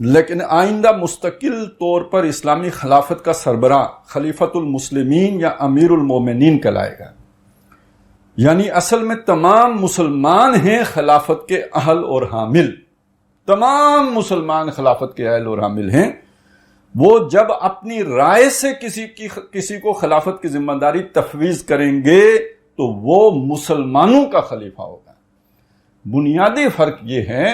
لیکن آئندہ مستقل طور پر اسلامی خلافت کا سربراہ خلیفۃ المسلمین یا امیر المومنین کہلائے گا. یعنی اصل میں تمام مسلمان ہیں خلافت کے اہل اور حامل، تمام مسلمان خلافت کے اہل اور حامل ہیں. وہ جب اپنی رائے سے کسی کو خلافت کی ذمہ داری تفویض کریں گے تو وہ مسلمانوں کا خلیفہ ہوگا. بنیادی فرق یہ ہے،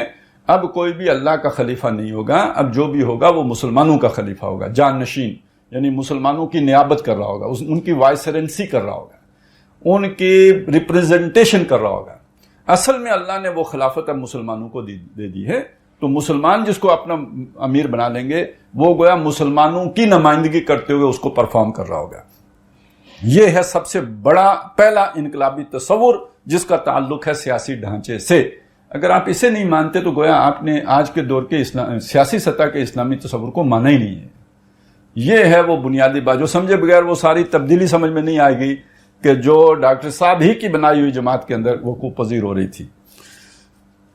اب کوئی بھی اللہ کا خلیفہ نہیں ہوگا، اب جو بھی ہوگا وہ مسلمانوں کا خلیفہ ہوگا، جان نشین، یعنی مسلمانوں کی نیابت کر رہا ہوگا، ان کی وائسرنسی کر رہا ہوگا، ان کی ریپریزنٹیشن کر رہا ہوگا. اصل میں اللہ نے وہ خلافت اب مسلمانوں کو دے دی ہے، تو مسلمان جس کو اپنا امیر بنا لیں گے وہ گویا مسلمانوں کی نمائندگی کرتے ہوئے اس کو پرفارم کر رہا ہوگا. یہ ہے سب سے بڑا پہلا انقلابی تصور جس کا تعلق ہے سیاسی ڈھانچے سے. اگر آپ اسے نہیں مانتے تو گویا آپ نے آج کے دور کے سیاسی سطح کے اسلامی تصور کو مانا ہی نہیں ہے. یہ ہے وہ بنیادی بات جو سمجھے بغیر وہ ساری تبدیلی سمجھ میں نہیں آئے گی کہ جو ڈاکٹر صاحب ہی کی بنائی ہوئی جماعت کے اندر وہ پذیر ہو رہی تھی.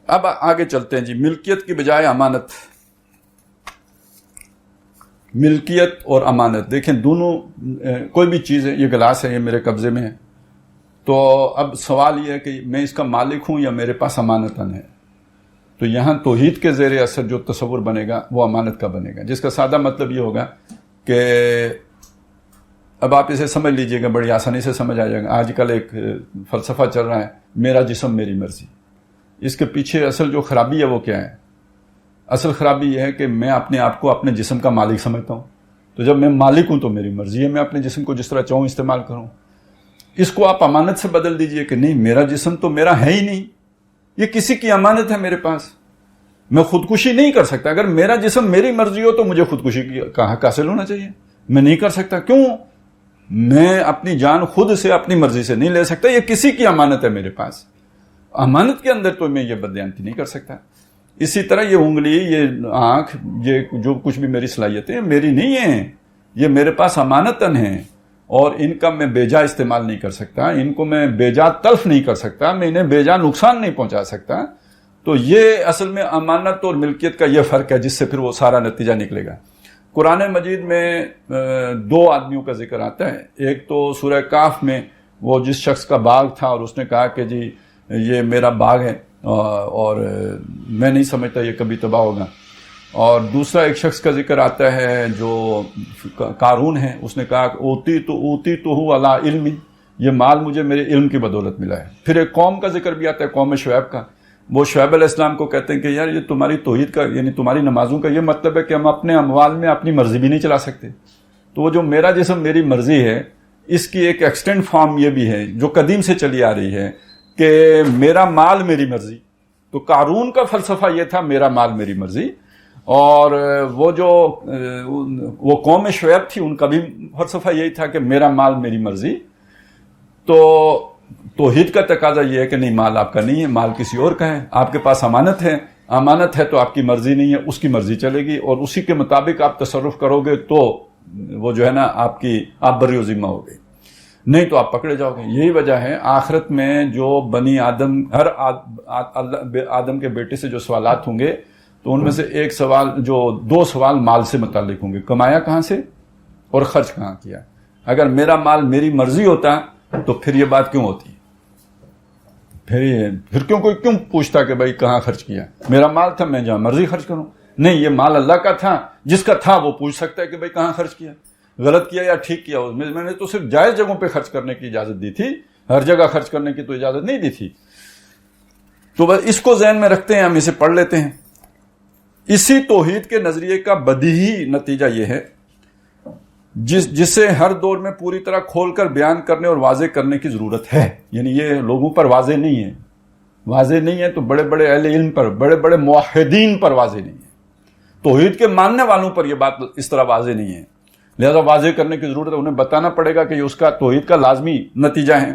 اب آگے چلتے ہیں جی. ملکیت کی بجائے امانت. ملکیت اور امانت دیکھیں دونوں، کوئی بھی چیز ہے، یہ گلاس ہے، یہ میرے قبضے میں ہے، تو اب سوال یہ ہے کہ میں اس کا مالک ہوں یا میرے پاس امانتاً ہے. تو یہاں توحید کے زیر اثر جو تصور بنے گا وہ امانت کا بنے گا، جس کا سادہ مطلب یہ ہوگا کہ اب آپ اسے سمجھ لیجئے گا، بڑی آسانی سے سمجھ آ جائے گا. آج کل ایک فلسفہ چل رہا ہے، میرا جسم میری مرضی. اس کے پیچھے اصل جو خرابی ہے وہ کیا ہے؟ اصل خرابی یہ ہے کہ میں اپنے آپ کو اپنے جسم کا مالک سمجھتا ہوں. تو جب میں مالک ہوں تو میری مرضی ہے، میں اپنے جسم کو جس طرح چاہوں استعمال کروں. اس کو آپ امانت سے بدل دیجئے کہ نہیں، میرا جسم تو میرا ہے ہی نہیں، یہ کسی کی امانت ہے میرے پاس، میں خودکشی نہیں کر سکتا. اگر میرا جسم میری مرضی ہو تو مجھے خودکشی کا حق حاصل ہونا چاہیے. میں نہیں کر سکتا. کیوں؟ میں اپنی جان خود سے اپنی مرضی سے نہیں لے سکتا، یہ کسی کی امانت ہے میرے پاس. امانت کے اندر تو میں یہ بددیانتی نہیں کر سکتا. اسی طرح یہ انگلی، یہ آنکھ، یہ جو کچھ بھی میری صلاحیتیں میری نہیں ہیں، یہ میرے پاس امانتاً ہیں، اور ان کا میں بیجا استعمال نہیں کر سکتا، ان کو میں بیجا تلف نہیں کر سکتا، میں انہیں بیجا نقصان نہیں پہنچا سکتا. تو یہ اصل میں امانت اور ملکیت کا یہ فرق ہے جس سے پھر وہ سارا نتیجہ نکلے گا. قرآن مجید میں دو آدمیوں کا ذکر آتا ہے. ایک تو سورہ کاف میں وہ جس شخص کا باغ تھا اور اس نے کہا کہ جی یہ میرا باغ ہے اور میں نہیں سمجھتا یہ کبھی تباہ ہوگا. اور دوسرا ایک شخص کا ذکر آتا ہے جو قارون ہے، اس نے کہا اوتی تو ہوں علی علم، یہ مال مجھے میرے علم کی بدولت ملا ہے. پھر ایک قوم کا ذکر بھی آتا ہے، قوم شعیب کا. وہ شعیب علیہ السلام کو کہتے ہیں کہ یار یہ تمہاری توحید کا، یعنی تمہاری نمازوں کا یہ مطلب ہے کہ ہم اپنے اموال میں اپنی مرضی بھی نہیں چلا سکتے. تو وہ جو میرا جسم میری مرضی ہے، اس کی ایک ایکسٹینڈ فارم یہ بھی ہے جو قدیم سے چلی آ رہی ہے کہ میرا مال میری مرضی. تو قارون کا فلسفہ یہ تھا، میرا مال میری مرضی. اور وہ قوم شعیب تھی، ان کا بھی فلسفہ یہی تھا کہ میرا مال میری مرضی. تو توحید کا تقاضا یہ ہے کہ نہیں، مال آپ کا نہیں ہے، مال کسی اور کا ہے. آپ کے پاس امانت ہے، امانت ہے تو آپ کی مرضی نہیں ہے، اس کی مرضی چلے گی، اور اسی کے مطابق آپ تصرف کرو گے تو وہ جو ہے نا آپ بری و ذمہ ہوگی، نہیں تو آپ پکڑے جاؤ گے. یہی وجہ ہے آخرت میں جو بنی آدم، ہر آدم کے بیٹے سے جو سوالات ہوں گے تو ان میں سے ایک سوال، دو سوال مال سے متعلق ہوں گے، کمایا کہاں سے اور خرچ کہاں کیا. اگر میرا مال میری مرضی ہوتا تو پھر یہ بات کیوں ہوتی؟ پھر کوئی کیوں پوچھتا کہ بھائی کہاں خرچ کیا؟ میرا مال تھا، میں جہاں مرضی خرچ کروں. نہیں، یہ مال اللہ کا تھا، جس کا تھا وہ پوچھ سکتا ہے کہ بھائی کہاں خرچ کیا، غلط کیا یا ٹھیک کیا. میں نے تو صرف جائز جگہوں پہ خرچ کرنے کی اجازت دی تھی، ہر جگہ خرچ کرنے کی تو اجازت نہیں دی تھی. تو بس اس کو ذہن میں رکھتے ہیں، ہم اسے پڑھ لیتے ہیں. اسی توحید کے نظریے کا بدیہی نتیجہ یہ ہے جسے ہر دور میں پوری طرح کھول کر بیان کرنے اور واضح کرنے کی ضرورت ہے. یعنی یہ لوگوں پر واضح نہیں ہے تو بڑے بڑے اہل علم پر، بڑے بڑے موحدین پر واضح نہیں ہے. توحید کے ماننے والوں پر یہ بات اس طرح واضح نہیں ہے، لہذا واضح کرنے کی ضرورت ہے. انہیں بتانا پڑے گا کہ یہ اس کا توحید کا لازمی نتیجہ ہے.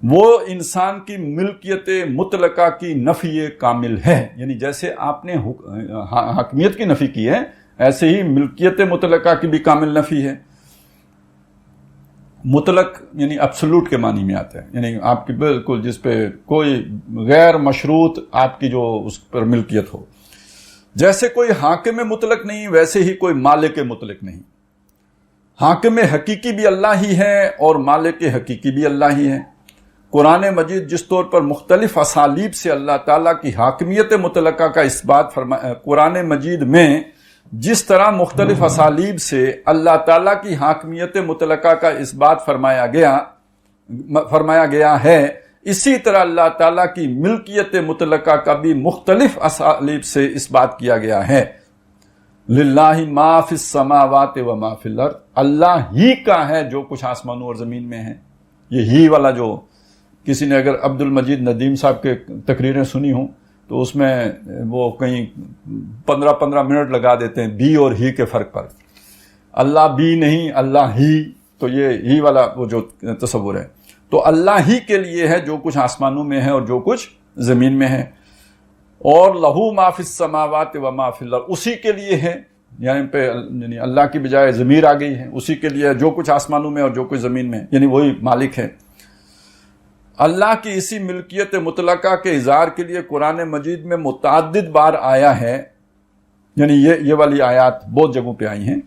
وہ انسان کی ملکیت مطلقہ کی نفی کامل ہے. یعنی جیسے آپ نے حاکمیت کی نفی کی ہے، ایسے ہی ملکیت مطلقہ کی بھی کامل نفی ہے. مطلق یعنی ابسولوٹ کے معنی میں آتا ہے، یعنی آپ کی بالکل جس پہ کوئی غیر مشروط آپ کی جو اس پر ملکیت ہو. جیسے کوئی حاکم مطلق نہیں ویسے ہی کوئی مالک مطلق نہیں. حاکم حقیقی بھی اللہ ہی ہے اور مالک حقیقی بھی اللہ ہی ہے. قرآن مجید جس طور پر مختلف اسالیب سے اللہ تعالیٰ کی حاکمیت مطلقہ کا اثبات قرآن مجید میں جس طرح مختلف اسالیب سے اللہ تعالیٰ کی حاکمیت مطلقہ کا اثبات فرمایا گیا ہے، اسی طرح اللہ تعالیٰ کی ملکیت مطلقہ کا بھی مختلف اسالیب سے اثبات کیا گیا ہے. للہ ما فی السماوات و ما فی الارض، اللہ ہی کا ہے جو کچھ آسمانوں اور زمین میں ہے. یہ ہی والا جو کسی نے اگر عبد المجید ندیم صاحب کے تقریریں سنی ہوں تو اس میں وہ کہیں 15 منٹ لگا دیتے ہیں بی اور ہی کے فرق پر. اللہ بی نہیں، اللہ ہی. تو یہ ہی والا وہ جو تصور ہے، تو اللہ ہی کے لیے ہے جو کچھ آسمانوں میں ہے اور جو کچھ زمین میں ہے. اور لہو ما فی السماوات و ما فی الارض، اسی کے لیے ہے، یعنی اللہ کی بجائے ضمیر آ گئی ہے، اسی کے لیے جو کچھ آسمانوں میں اور جو کچھ زمین میں، یعنی وہی مالک ہے. اللہ کی اسی ملکیت مطلقہ کے اظہار کے لیے قرآن مجید میں متعدد بار آیا ہے، یعنی یہ والی آیات بہت جگہوں پہ آئی ہیں.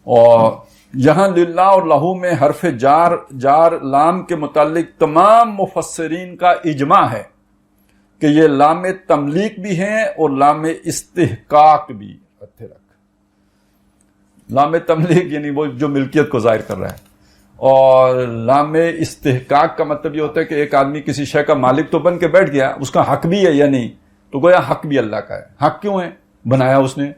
اور یہاں للہ اور لہو میں حرف جار لام کے متعلق تمام مفسرین کا اجماع ہے کہ یہ لام تملیک بھی ہیں اور لام استحقاق بھی. لام تملیک یعنی وہ جو ملکیت کو ظاہر کر رہا ہے، اور لام استحقاق کا مطلب یہ ہوتا ہے کہ ایک آدمی کسی شے کا مالک تو بن کے بیٹھ گیا، اس کا حق بھی ہے یا نہیں، تو گویا حق بھی اللہ کا ہے. حق کیوں ہے؟ بنایا اس نے.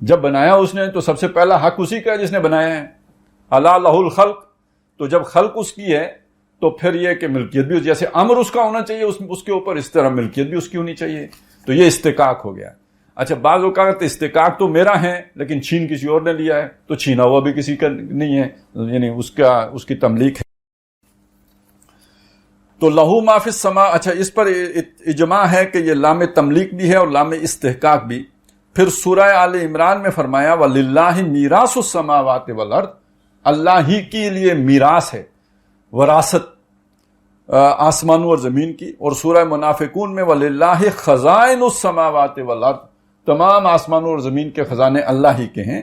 جب بنایا اس نے تو سب سے پہلا حق اسی کا ہے جس نے بنایا ہے. الا لہ الخلق، تو جب خلق اس کی ہے تو پھر یہ کہ ملکیت بھی، جیسے امر اس کا ہونا چاہیے اس کے اوپر، اس طرح ملکیت بھی اس کی ہونی چاہیے. تو یہ استحقاق ہو گیا. اچھا بعض اوقات استحقاق تو میرا ہے لیکن چھین کسی اور نے لیا ہے، تو چھینا ہوا بھی کسی کا نہیں ہے، یعنی اس کی تملیک ہے. تو لہو ما فی السماء، اچھا اس پر اجماع ہے کہ یہ لام تملیک بھی ہے اور لام استحقاق بھی. پھر سورہ آل عمران میں فرمایا وَلِلَّهِ مِيرَاثُ السَّمَاوَاتِ وَالْأَرْضِ، اللہ ہی کے لیے میراث ہے، وراثت آسمانوں اور زمین کی. اور سورہ منافقون میں وَلِلَّهِ خَزَائِنُ السَّمَاوَاتِ وَالْأَرْضِ، تمام آسمانوں اور زمین کے خزانے اللہ ہی کے ہیں.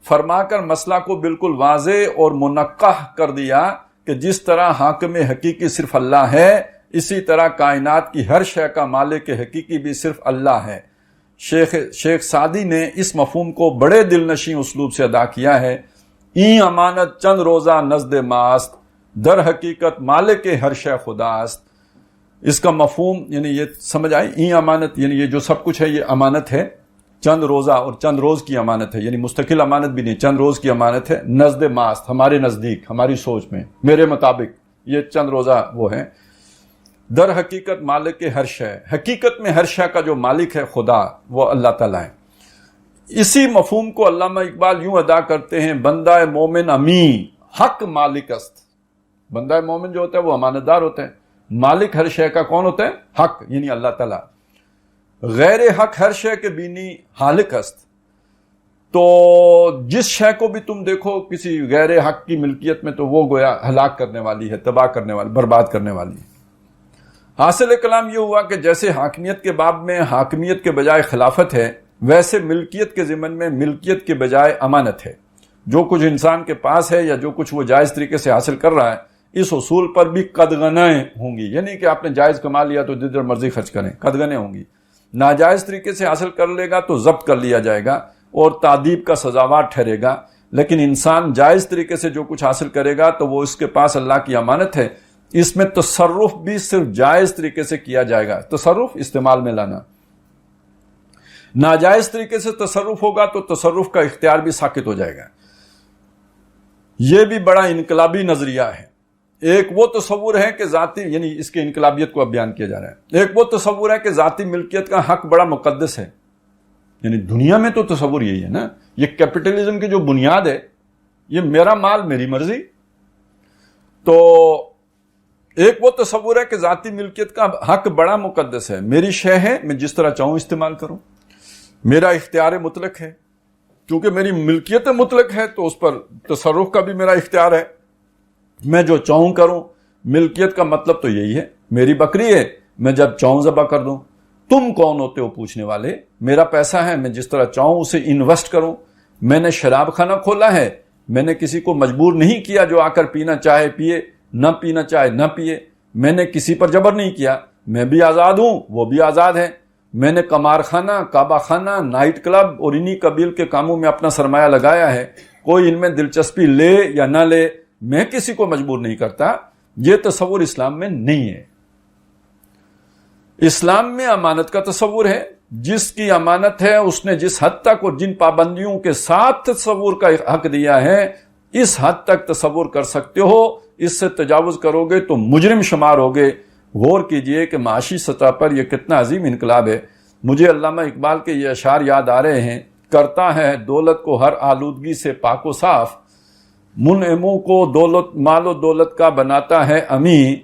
فرما کر مسئلہ کو بالکل واضح اور منقح کر دیا کہ جس طرح حاکم حقیقی صرف اللہ ہے، اسی طرح کائنات کی ہر شے کا مالک حقیقی بھی صرف اللہ ہے. شیخ سعدی نے اس مفہوم کو بڑے دل نشیں اسلوب سے ادا کیا ہے. این امانت چند روزہ نزد ماست، در حقیقت مالک ہر شے خداست. اس کا مفہوم یعنی یہ سمجھ آئی، این امانت یعنی یہ جو سب کچھ ہے یہ امانت ہے، چند روزہ اور چند روز کی امانت ہے، یعنی مستقل امانت بھی نہیں، چند روز کی امانت ہے. نزد ماست، ہمارے نزدیک، ہماری سوچ میں، میرے مطابق یہ چند روزہ وہ ہے. در حقیقت مالک ہر شے، حقیقت میں ہر شے کا جو مالک ہے خدا، وہ اللہ تعالیٰ ہے. اسی مفہوم کو علامہ اقبال یوں ادا کرتے ہیں، بندہ مومن امین حق مالک است. بندہ مومن جو ہوتا ہے وہ امانت دار ہوتا ہے، مالک ہر شے کا کون ہوتا ہے؟ حق، یعنی اللہ تعالیٰ. غیر حق ہر شے کے بینی حالق است. تو جس شے کو بھی تم دیکھو کسی غیر حق کی ملکیت میں تو وہ گویا ہلاک کرنے والی ہے، تباہ کرنے والی، برباد کرنے والی ہے. حاصل کلام یہ ہوا کہ جیسے حاکمیت کے باب میں حاکمیت کے بجائے خلافت ہے، ویسے ملکیت کے ضمن میں ملکیت کے بجائے امانت ہے. جو کچھ انسان کے پاس ہے یا جو کچھ وہ جائز طریقے سے حاصل کر رہا ہے، اس اصول پر بھی قدغنیں ہوں گی. یعنی کہ آپ نے جائز کما لیا تو جدھر مرضی خرچ کریں، قدغنیں ہوں گی. ناجائز طریقے سے حاصل کر لے گا تو ضبط کر لیا جائے گا اور تعذیب کا سزاوار ٹھہرے گا. لیکن انسان جائز طریقے سے جو کچھ حاصل کرے گا تو وہ اس کے پاس اللہ کی امانت ہے. اس میں تصرف بھی صرف جائز طریقے سے کیا جائے گا. تصرف استعمال میں لانا. ناجائز طریقے سے تصرف ہوگا تو تصرف کا اختیار بھی ساقط ہو جائے گا. یہ بھی بڑا انقلابی نظریہ ہے. ایک وہ تصور ہے کہ ذاتی، یعنی اس کے انقلابیت کو اب بیان کیا جا رہا ہے، ایک وہ تصور ہے کہ ذاتی ملکیت کا حق بڑا مقدس ہے. یعنی دنیا میں تو تصور یہی ہے نا، یہ کیپٹلزم کی جو بنیاد ہے، یہ میرا مال میری مرضی. تو ایک وہ تصور ہے کہ ذاتی ملکیت کا حق بڑا مقدس ہے، میری شے ہے، میں جس طرح چاہوں استعمال کروں، میرا اختیار مطلق ہے. کیونکہ میری ملکیت مطلق ہے تو اس پر تصرف کا بھی میرا اختیار ہے، میں جو چاہوں کروں. ملکیت کا مطلب تو یہی ہے، میری بکری ہے، میں جب چاہوں ذبح کر دوں، تم کون ہوتے ہو پوچھنے والے؟ میرا پیسہ ہے، میں جس طرح چاہوں اسے انویسٹ کروں. میں نے شراب خانہ کھولا ہے، میں نے کسی کو مجبور نہیں کیا جو آ کر پینا چاہے پیے، نہ پینا چاہے نہ پیے. میں نے کسی پر جبر نہیں کیا، میں بھی آزاد ہوں، وہ بھی آزاد ہے. میں نے قمار خانہ، کعبہ خانہ، نائٹ کلب اور انہی قبیل کے کاموں میں اپنا سرمایہ لگایا ہے. کوئی ان میں دلچسپی لے یا نہ لے، میں کسی کو مجبور نہیں کرتا. یہ تصور اسلام میں نہیں ہے. اسلام میں امانت کا تصور ہے. جس کی امانت ہے اس نے جس حد تک اور جن پابندیوں کے ساتھ تصور کا حق دیا ہے، اس حد تک تصور کر سکتے ہو. اس سے تجاوز کرو گے تو مجرم شمار ہوگے. غور کیجئے کہ معاشی سطح پر یہ کتنا عظیم انقلاب ہے. مجھے علامہ اقبال کے یہ اشعار یاد آ رہے ہیں. کرتا ہے دولت کو ہر آلودگی سے پاک و صاف، منعموں کو دولت مال و دولت کا بناتا ہے امی.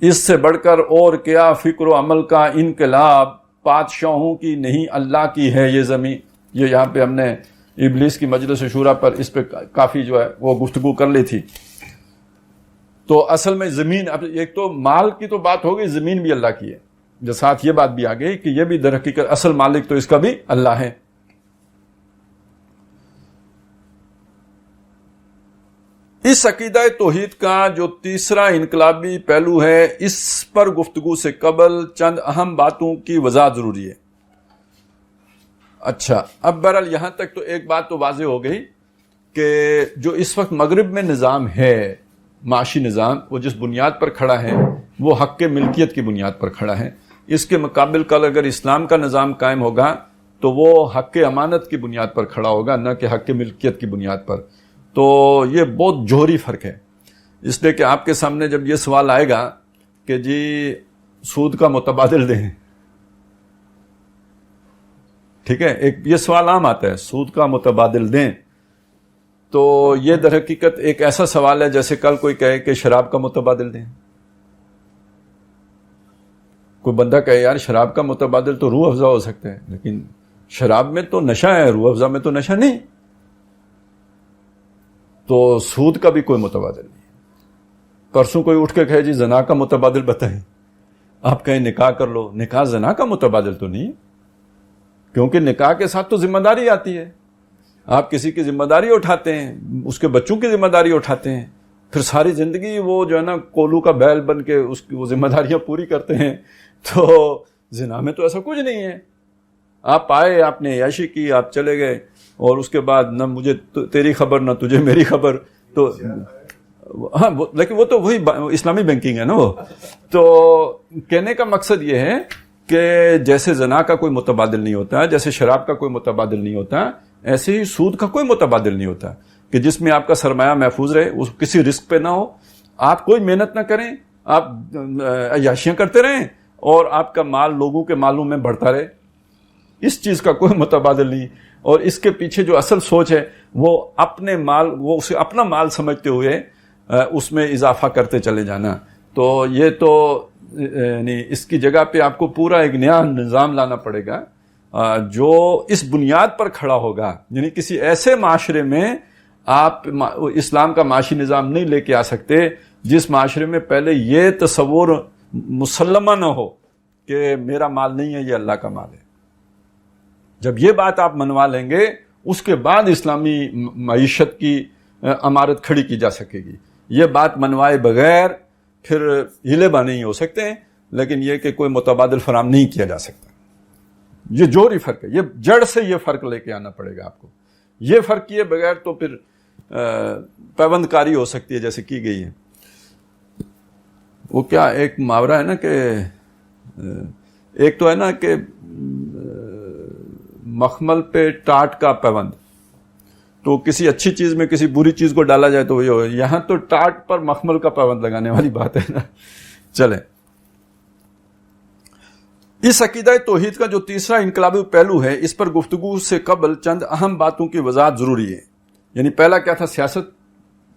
اس سے بڑھ کر اور کیا فکر و عمل کا انقلاب، بادشاہوں کی نہیں اللہ کی ہے یہ زمین. یہ یہاں پہ ہم نے ابلیس کی مجلس شورا پر اس پہ کافی جو ہے وہ گفتگو کر لی تھی. تو اصل میں زمین، اب ایک تو مال کی تو بات ہو گئی، زمین بھی اللہ کی ہے. جو ساتھ یہ بات بھی آ گئی کہ یہ بھی در حقیقت اصل مالک تو اس کا بھی اللہ ہے. اس عقیدہ توحید کا جو تیسرا انقلابی پہلو ہے، اس پر گفتگو سے قبل چند اہم باتوں کی وضاحت ضروری ہے. اچھا، اب بہرحال یہاں تک تو ایک بات تو واضح ہو گئی کہ جو اس وقت مغرب میں نظام ہے، معاشی نظام، وہ جس بنیاد پر کھڑا ہے وہ حق کے ملکیت کی بنیاد پر کھڑا ہے. اس کے مقابل کل اگر اسلام کا نظام قائم ہوگا تو وہ حق امانت کی بنیاد پر کھڑا ہوگا، نہ کہ حق ملکیت کی بنیاد پر. تو یہ بہت جوہری فرق ہے. اس لیے کہ آپ کے سامنے جب یہ سوال آئے گا کہ جی سود کا متبادل دیں، ٹھیک ہے، ایک یہ سوال عام آتا ہے، سود کا متبادل دیں، تو یہ در حقیقت ایک ایسا سوال ہے جیسے کل کوئی کہے کہ شراب کا متبادل دیں. کوئی بندہ کہے یار شراب کا متبادل تو روح افزا ہو سکتا ہے، لیکن شراب میں تو نشہ ہے، روح افزا میں تو نشہ نہیں. تو سود کا بھی کوئی متبادل نہیں. پرسوں کوئی اٹھ کے کہے جی زنا کا متبادل بتائیں، آپ کہیں نکاح کر لو. نکاح زنا کا متبادل تو نہیں، کیونکہ نکاح کے ساتھ تو ذمہ داری آتی ہے. آپ کسی کی ذمہ داری اٹھاتے ہیں، اس کے بچوں کی ذمہ داری اٹھاتے ہیں، پھر ساری زندگی وہ جو ہے نا کولو کا بیل بن کے اس کی وہ ذمہ داریاں پوری کرتے ہیں. تو زنا میں تو ایسا کچھ نہیں ہے. آپ آئے، آپ نے عیاشی کی، آپ چلے گئے، اور اس کے بعد نہ مجھے تیری خبر نہ تجھے میری خبر. تو ہاں، لیکن وہ تو وہی اسلامی بینکنگ ہے نا وہ. تو کہنے کا مقصد یہ ہے کہ جیسے زنا کا کوئی متبادل نہیں ہوتا، جیسے شراب کا کوئی متبادل نہیں ہوتا، ایسے ہی سود کا کوئی متبادل نہیں ہوتا کہ جس میں آپ کا سرمایہ محفوظ رہے، اس کسی رسک پہ نہ ہو، آپ کوئی محنت نہ کریں، آپ عیاشیاں کرتے رہیں اور آپ کا مال لوگوں کے مالوں میں بڑھتا رہے. اس چیز کا کوئی متبادل نہیں. اور اس کے پیچھے جو اصل سوچ ہے وہ اپنے مال، وہ اسے اپنا مال سمجھتے ہوئے اس میں اضافہ کرتے چلے جانا. تو یہ تو یعنی اس کی جگہ پہ آپ کو پورا ایک نیا نظام لانا پڑے گا جو اس بنیاد پر کھڑا ہوگا. یعنی کسی ایسے معاشرے میں آپ اسلام کا معاشی نظام نہیں لے کے آ سکتے جس معاشرے میں پہلے یہ تصور مسلمہ نہ ہو کہ میرا مال نہیں ہے، یہ اللہ کا مال ہے. جب یہ بات آپ منوا لیں گے، اس کے بعد اسلامی معیشت کی عمارت کھڑی کی جا سکے گی. یہ بات منوائے بغیر پھر ہلے بہ نہیں ہو سکتے ہیں، لیکن یہ کہ کوئی متبادل فراہم نہیں کیا جا سکتا. یہ جوہری فرق ہے. یہ جڑ سے یہ فرق لے کے آنا پڑے گا آپ کو. یہ فرق کیے بغیر تو پھر پیوند کاری ہو سکتی ہے جیسے کی گئی ہے. وہ کیا ایک محاورہ ہے نا کہ ایک تو ہے نا کہ مخمل پہ ٹاٹ کا پیوند، تو کسی اچھی چیز میں کسی بری چیز کو ڈالا جائے تو وہی ہو. یہاں تو ٹاٹ پر مخمل کا پیوند لگانے والی بات ہے نا. چلیں، اس عقیدہ توحید کا جو تیسرا انقلابی پہلو ہے، اس پر گفتگو سے قبل چند اہم باتوں کی وضاحت ضروری ہے. یعنی پہلا کیا تھا؟ سیاست،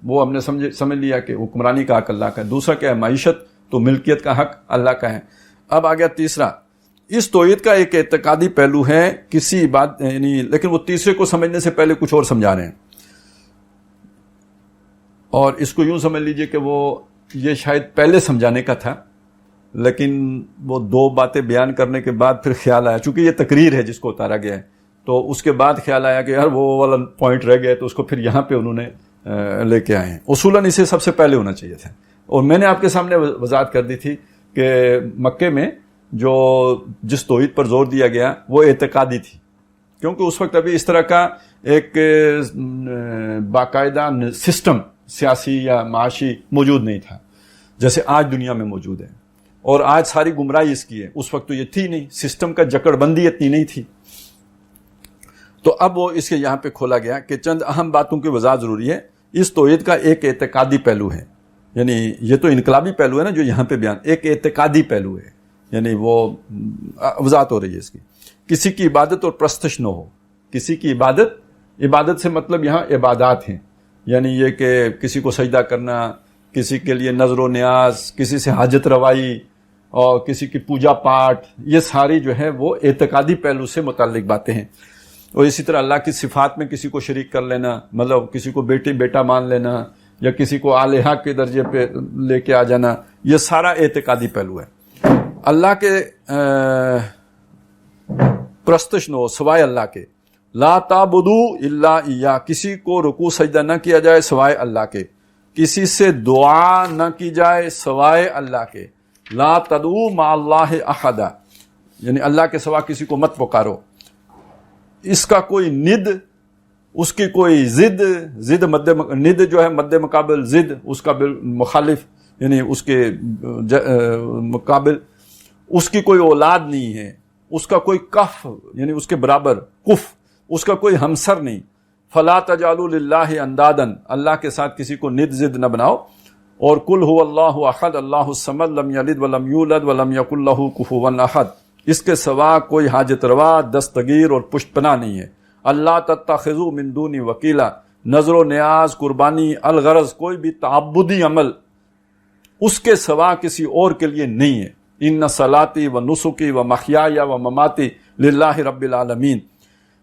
وہ ہم نے سمجھ لیا کہ حکمرانی کا حق اللہ کا ہے. دوسرا کیا ہے؟ معیشت، تو ملکیت کا حق اللہ کا ہے. اب آ گیا تیسرا. اس توحید کا ایک اعتقادی پہلو ہے کسی بات، یعنی لیکن وہ تیسرے کو سمجھنے سے پہلے کچھ اور سمجھا رہے ہیں. اور اس کو یوں سمجھ لیجئے کہ وہ یہ شاید پہلے سمجھانے کا تھا، لیکن وہ دو باتیں بیان کرنے کے بعد پھر خیال آیا، چونکہ یہ تقریر ہے جس کو اتارا گیا ہے، تو اس کے بعد خیال آیا کہ یار وہ والا پوائنٹ رہ گیا، تو اس کو پھر یہاں پہ انہوں نے لے کے آئے ہیں۔ اصولاً اسے سب سے پہلے ہونا چاہیے تھا، اور میں نے آپ کے سامنے وضاحت کر دی تھی کہ مکے میں جو جس توحید پر زور دیا گیا وہ اعتقادی تھی، کیونکہ اس وقت ابھی اس طرح کا ایک باقاعدہ سسٹم سیاسی یا معاشی موجود نہیں تھا جیسے آج دنیا میں موجود ہے، اور آج ساری گمراہی اس کی ہے۔ اس وقت تو یہ تھی نہیں، سسٹم کا جکڑ بندی اتنی نہیں تھی، تو اب وہ اس کے یہاں پہ کھولا گیا کہ چند اہم باتوں کی وضاحت ضروری ہے۔ اس توحید کا ایک اعتقادی پہلو ہے، یعنی یہ تو انقلابی پہلو ہے نا جو یہاں پہ بیان، ایک اعتقادی پہلو ہے، یعنی وہ وضاحت ہو رہی ہے اس کی۔ کسی کی عبادت اور پرستش نہ ہو، کسی کی عبادت سے مطلب یہاں عبادات ہیں، یعنی یہ کہ کسی کو سجدہ کرنا، کسی کے لیے نظر و نیاز، کسی سے حاجت روائی اور کسی کی پوجا پاٹ، یہ ساری جو ہے وہ اعتقادی پہلو سے متعلق باتیں ہیں۔ اور اسی طرح اللہ کی صفات میں کسی کو شریک کر لینا، مطلب کسی کو بیٹا مان لینا یا کسی کو الہ کے درجے پہ لے کے آ جانا، یہ سارا اعتقادی پہلو ہے۔ اللہ کے پرستش نہ ہو سوائے اللہ کے، لا تعبدوا الا اياه، کسی کو رکوع سجدہ نہ کیا جائے سوائے اللہ کے، کسی سے دعا نہ کی جائے سوائے اللہ کے، لا تدعوا مع اللہ احدا، یعنی اللہ کے سوا کسی کو مت پکارو، اس کا کوئی ند، اس کی کوئی ضد ند جو ہے مد مقابل، ضد اس کا مخالف، یعنی اس کے مقابل، اس کی کوئی اولاد نہیں ہے، اس کا کوئی کف یعنی اس کے برابر کف، اس کا کوئی ہمسر نہیں۔ فلا تجعلوا للہ اندادا، اللہ کے ساتھ کسی کو ند ضد نہ بناؤ۔ اور قل هو اللہ احد اللہ الصمد لم یلد ولم یولد ولم یکن لہ کفوا احد، اس کے سوا کوئی حاجت روا، دستگیر اور پشت پناہ نہیں ہے۔ اللہ تتخذوا من دونی وکیلا، نظر و نیاز، قربانی، الغرض کوئی بھی تعبدی عمل اس کے سوا کسی اور کے لیے نہیں ہے۔ ان صلاتی و نسکی و محیای و مماتی للہ رب العالمین،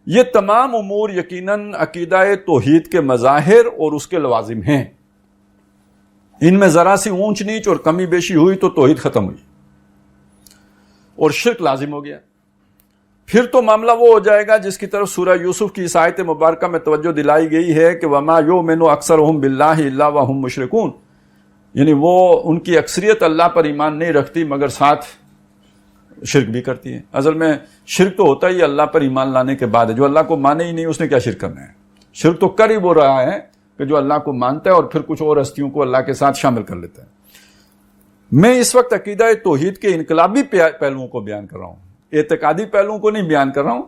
یہ تمام امور یقیناً عقیدہ توحید کے مظاہر اور اس کے لوازم ہیں۔ ان میں ذرا سی اونچ نیچ اور کمی بیشی ہوئی تو توحید ختم ہوئی اور شرک لازم ہو گیا۔ پھر تو معاملہ وہ ہو جائے گا جس کی طرف سورہ یوسف کی اس آیت مبارکہ میں توجہ دلائی گئی ہے کہ وما یؤمن اکثرهم باللہ الا وهم مشرکون، یعنی وہ ان کی اکثریت اللہ پر ایمان نہیں رکھتی مگر ساتھ شرک بھی کرتی ہے۔ اصل میں شرک تو ہوتا ہی اللہ پر ایمان لانے کے بعد ہے، جو اللہ کو مانے ہی نہیں اس نے کیا شرک کرنا ہے۔ شرک تو کر ہی وہ رہا ہے کہ جو اللہ کو مانتا ہے اور پھر کچھ اور ہستیوں کو اللہ کے ساتھ شامل کر لیتا ہے۔ میں اس وقت عقیدہ توحید کے انقلابی پہلوؤں کو بیان کر رہا ہوں، اعتقادی پہلوؤں کو نہیں بیان کر رہا ہوں،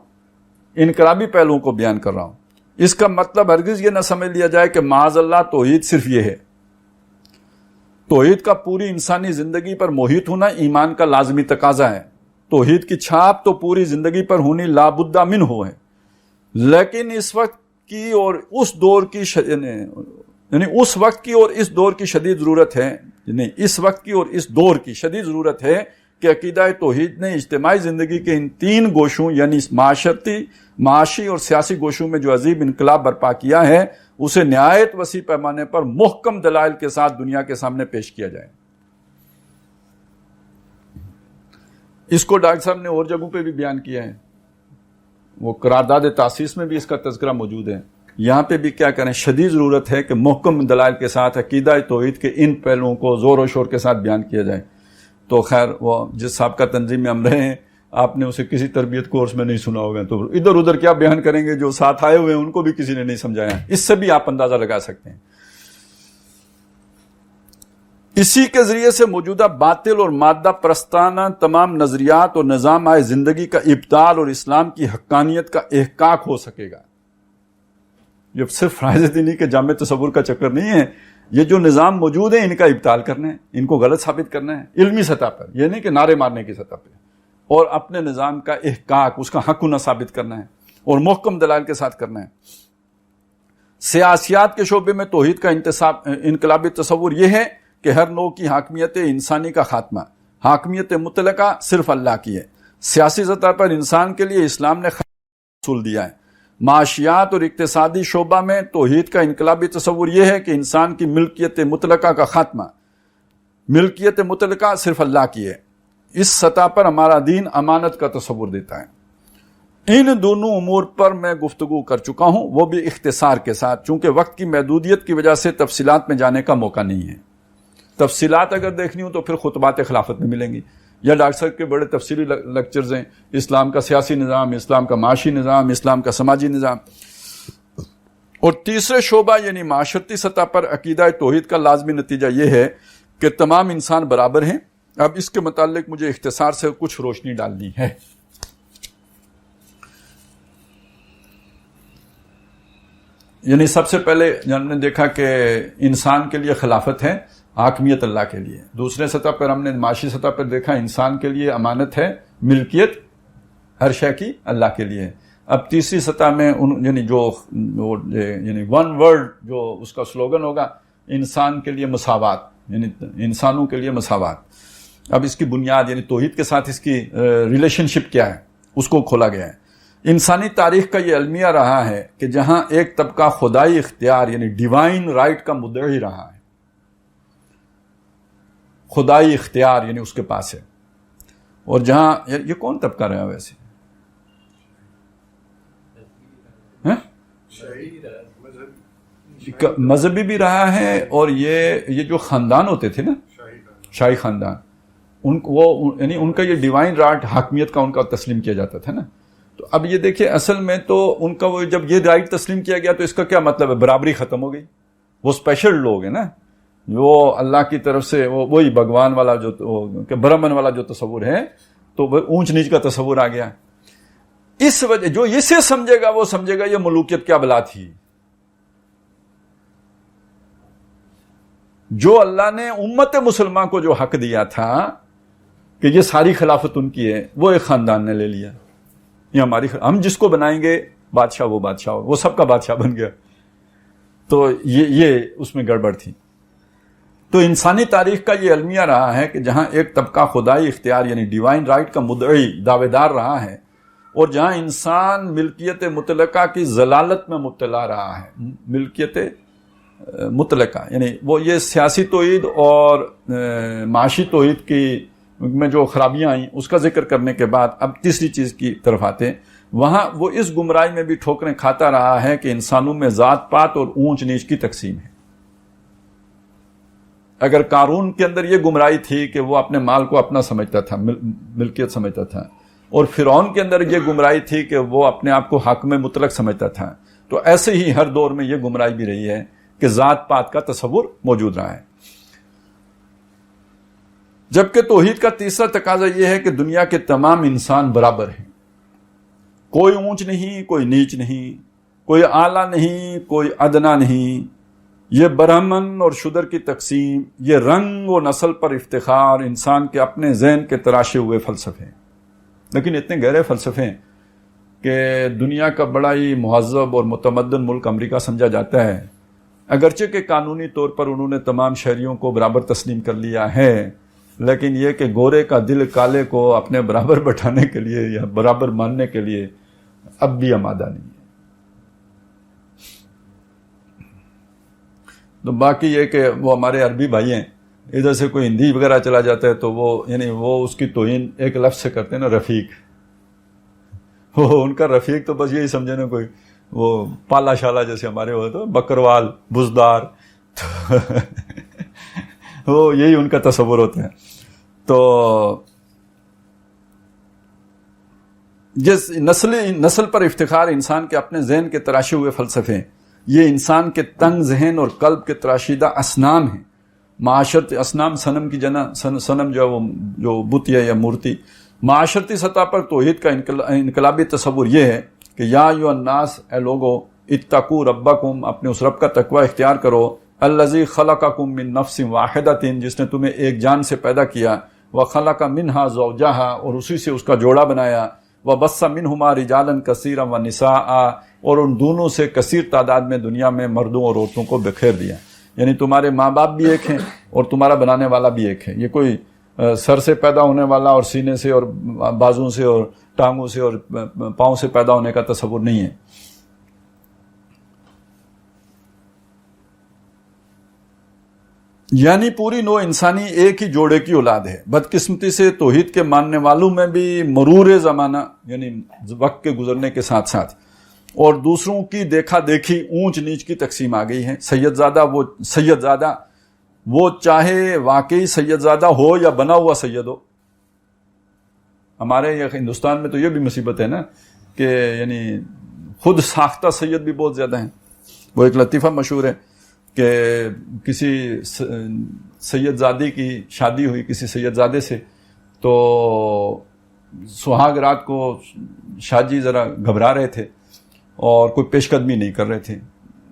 انقلابی پہلوؤں کو بیان کر رہا ہوں۔ اس کا مطلب ہرگز یہ نہ سمجھ لیا جائے کہ معاذ اللہ توحید صرف یہ ہے۔ توحید کا پوری انسانی زندگی پر محیط ہونا ایمان کا لازمی تقاضا ہے۔ توحید کی چھاپ تو پوری زندگی پر ہونی لابد منہ ہے، لیکن اس وقت کی اور اس دور کی یعنی اس وقت کی اور اس دور کی شدید ضرورت ہے، یعنی اس وقت کی اور اس دور کی شدید ضرورت ہے کہ عقیدہ توحید نے اجتماعی زندگی کے ان تین گوشوں یعنی معاشی اور سیاسی گوشوں میں جو عظیم انقلاب برپا کیا ہے اسے نہایت وسیع پیمانے پر محکم دلائل کے ساتھ دنیا کے سامنے پیش کیا جائے۔ اس کو ڈاکٹر صاحب نے اور جگہوں پہ بھی بیان کیا ہے، وہ قرارداد تاسیس میں بھی اس کا تذکرہ موجود ہے۔ یہاں پہ بھی کیا کریں، شدید ضرورت ہے کہ محکم دلائل کے ساتھ عقیدہ توحید کے ان پہلوؤں کو زور و شور کے ساتھ بیان کیا جائے۔ تو خیر وہ جس صاحب کا تنظیم میں ہم رہے ہیں، آپ نے اسے کسی تربیت کورس میں نہیں سنا ہوگا، تو ادھر ادھر کیا بیان کریں گے، جو ساتھ آئے ہوئے ہیں ان کو بھی کسی نے نہیں سمجھایا۔ اس سے بھی آپ اندازہ لگا سکتے ہیں۔ اسی کے ذریعے سے موجودہ باطل اور مادہ پرستانہ تمام نظریات اور نظام آئے زندگی کا ابطال اور اسلام کی حقانیت کا احقاق ہو سکے گا۔ یہ صرف فرائض دینی کے جامع تصور کا چکر نہیں ہے، یہ جو نظام موجود ہے ان کا ابطال کرنا ہے، ان کو غلط ثابت کرنا ہے علمی سطح پر، یہ نہیں کہ نعرے مارنے کی سطح پہ، اور اپنے نظام کا احقاق، اس کا حق نہ ثابت کرنا ہے اور محکم دلائل کے ساتھ کرنا ہے۔ سیاسیات کے شعبے میں توحید کا انقلابی تصور یہ ہے کہ ہر نوع کی حاکمیت انسانی کا خاتمہ، حاکمیت مطلقہ صرف اللہ کی ہے۔ سیاسی سطح پر انسان کے لیے اسلام نے اصول دیا ہے۔ معاشیات اور اقتصادی شعبہ میں توحید کا انقلابی تصور یہ ہے کہ انسان کی ملکیت مطلقہ کا خاتمہ، ملکیت مطلقہ صرف اللہ کی ہے۔ اس سطح پر ہمارا دین امانت کا تصور دیتا ہے. ان دونوں امور پر میں گفتگو کر چکا ہوں، وہ بھی اختصار کے ساتھ، چونکہ وقت کی محدودیت کی وجہ سے تفصیلات میں جانے کا موقع نہیں ہے. تفصیلات اگر دیکھنی ہو تو پھر خطبات خلافت میں ملیں گی، یا ڈاکٹر صاحب کے بڑے تفصیلی لیکچرز ہیں، اسلام کا سیاسی نظام، اسلام کا معاشی نظام، اسلام کا سماجی نظام. اور تیسرے شعبہ یعنی معاشرتی سطح پر عقیدہ توحید کا لازمی نتیجہ یہ ہے کہ تمام انسان برابر ہیں. اب اس کے متعلق مجھے اختصار سے کچھ روشنی ڈالنی ہے. یعنی سب سے پہلے ہم نے دیکھا کہ انسان کے لیے خلافت ہے، حاکمیت اللہ کے لیے. دوسرے سطح پر ہم نے معاشی سطح پر دیکھا انسان کے لیے امانت ہے، ملکیت ہر شے کی اللہ کے لیے. اب تیسری سطح میں یعنی ون ورلڈ جو اس کا سلوگن ہوگا، انسان کے لیے مساوات، یعنی انسانوں کے لیے مساوات. اب اس کی بنیاد یعنی توحید کے ساتھ اس کی ریلیشن شپ کیا ہے، اس کو کھولا گیا ہے. انسانی تاریخ کا یہ المیہ رہا ہے کہ جہاں ایک طبقہ خدائی اختیار یعنی ڈیوائن رائٹ کا مدعی رہا ہے، خدائی اختیار یعنی اس کے پاس ہے، اور جہاں یہ کون طبقہ رہا ویسے؟ مذہبی بھی رہا ہے، اور یہ جو خاندان ہوتے تھے نا، شاہی خاندان، یعنی ان کا یہ ڈیوائن رائٹ حاکمیت کا ان کا تسلیم کیا جاتا تھا نا. تو اب یہ دیکھیں اصل میں تو ان کا وہ جب یہ رائٹ تسلیم کیا گیا تو اس کا کیا مطلب ہے؟ برابری ختم ہو گئی. وہ اسپیشل لوگ ہیں نا، وہ اللہ کی طرف سے وہی بھگوان والا جو برہمن والا جو تصور ہے، تو وہ اونچ نیچ کا تصور آ گیا. اس وجہ جو اسے سمجھے گا وہ سمجھے گا یہ ملوکیت کیا بلا تھی. جو اللہ نے امت مسلمہ کو جو حق دیا تھا کہ یہ ساری خلافت ان کی ہے، وہ ایک خاندان نے لے لیا. یہ ہم جس کو بنائیں گے بادشاہ، وہ بادشاہ وہ سب کا بادشاہ بن گیا. تو یہ اس میں گڑبڑ تھی. تو انسانی تاریخ کا یہ المیہ رہا ہے کہ جہاں ایک طبقہ خدائی اختیار یعنی ڈیوائن رائٹ کا مدعی دعوے دار رہا ہے، اور جہاں انسان ملکیت مطلقہ کی ضلالت میں مبتلا رہا ہے. ملکیت مطلقہ یعنی وہ یہ سیاسی توحید اور معاشی توحید کی میں جو خرابیاں آئیں اس کا ذکر کرنے کے بعد اب تیسری چیز کی طرف آتے ہیں. وہاں وہ اس گمراہی میں بھی ٹھوکریں کھاتا رہا ہے کہ انسانوں میں ذات پات اور اونچ نیچ کی تقسیم ہے. اگر قارون کے اندر یہ گمراہی تھی کہ وہ اپنے مال کو اپنا سمجھتا تھا، ملکیت سمجھتا تھا، اور فرعون کے اندر یہ گمراہی تھی کہ وہ اپنے آپ کو حاکم مطلق سمجھتا تھا، تو ایسے ہی ہر دور میں یہ گمراہی بھی رہی ہے کہ ذات پات کا تصور موجود رہا ہے. جبکہ توحید کا تیسرا تقاضا یہ ہے کہ دنیا کے تمام انسان برابر ہیں. کوئی اونچ نہیں، کوئی نیچ نہیں، کوئی اعلیٰ نہیں، کوئی ادنا نہیں. یہ برہمن اور شودر کی تقسیم، یہ رنگ و نسل پر افتخار انسان کے اپنے ذہن کے تراشے ہوئے فلسفے ہیں. لیکن اتنے گہرے فلسفے ہیں کہ دنیا کا بڑا ہی مہذب اور متمدن ملک امریکہ سمجھا جاتا ہے، اگرچہ کہ قانونی طور پر انہوں نے تمام شہریوں کو برابر تسلیم کر لیا ہے، لیکن یہ کہ گورے کا دل کالے کو اپنے برابر بٹھانے کے لیے یا برابر ماننے کے لیے اب بھی آمادہ نہیں ہے. تو باقی یہ کہ وہ ہمارے عربی بھائی ہیں، ادھر سے کوئی ہندی وغیرہ چلا جاتا ہے تو وہ یعنی وہ اس کی توہین ایک لفظ سے کرتے ہیں نا، رفیق. ان کا رفیق تو بس یہی سمجھے نا کوئی وہ پالا شالا جیسے ہمارے ہوئے تو بکروال بزدار وہ یہی ان کا تصور ہوتا ہے. تو جس نسل پر افتخار انسان کے اپنے ذہن کے تراشے ہوئے فلسفے، یہ انسان کے تنگ ذہن اور قلب کے تراشیدہ اسنام ہیں. معاشرتی اسنام صنم کی جنا، صنم جو بت یا مورتی. معاشرتی سطح پر توحید کا انقلابی تصور یہ ہے کہ یا ایھا الناس، اے لوگو، اتقوا ربکم، اپنے اس رب کا تقوی اختیار کرو، الذی خلقکم من نفس واحدۃ، جس نے تمہیں ایک جان سے پیدا کیا، وخلق منھا زوجھا، اور اسی سے اس کا جوڑا بنایا، وبث منہما رجالا کثیرا ونساء، اور ان دونوں سے کثیر تعداد میں دنیا میں مردوں اور عورتوں کو بکھیر دیا. یعنی تمہارے ماں باپ بھی ایک ہیں اور تمہارا بنانے والا بھی ایک ہے. یہ کوئی سر سے پیدا ہونے والا اور سینے سے اور بازوں سے اور ٹانگوں سے اور پاؤں سے پیدا ہونے کا تصور نہیں ہے. یعنی پوری نو انسانی ایک ہی جوڑے کی اولاد ہے. بدقسمتی سے توحید کے ماننے والوں میں بھی مرور زمانہ یعنی وقت کے گزرنے کے ساتھ ساتھ اور دوسروں کی دیکھا دیکھی اونچ نیچ کی تقسیم آ گئی ہے. سید زادہ وہ چاہے واقعی سید زادہ ہو یا بنا ہوا سید ہو. ہمارے ہندوستان میں تو یہ بھی مصیبت ہے نا کہ یعنی خود ساختہ سید بھی بہت زیادہ ہیں. وہ ایک لطیفہ مشہور ہے کہ کسی سید زادی کی شادی ہوئی کسی سید زادے سے, تو سہاگ رات کو شاہ جی ذرا گھبرا رہے تھے اور کوئی پیش قدمی نہیں کر رہے تھے.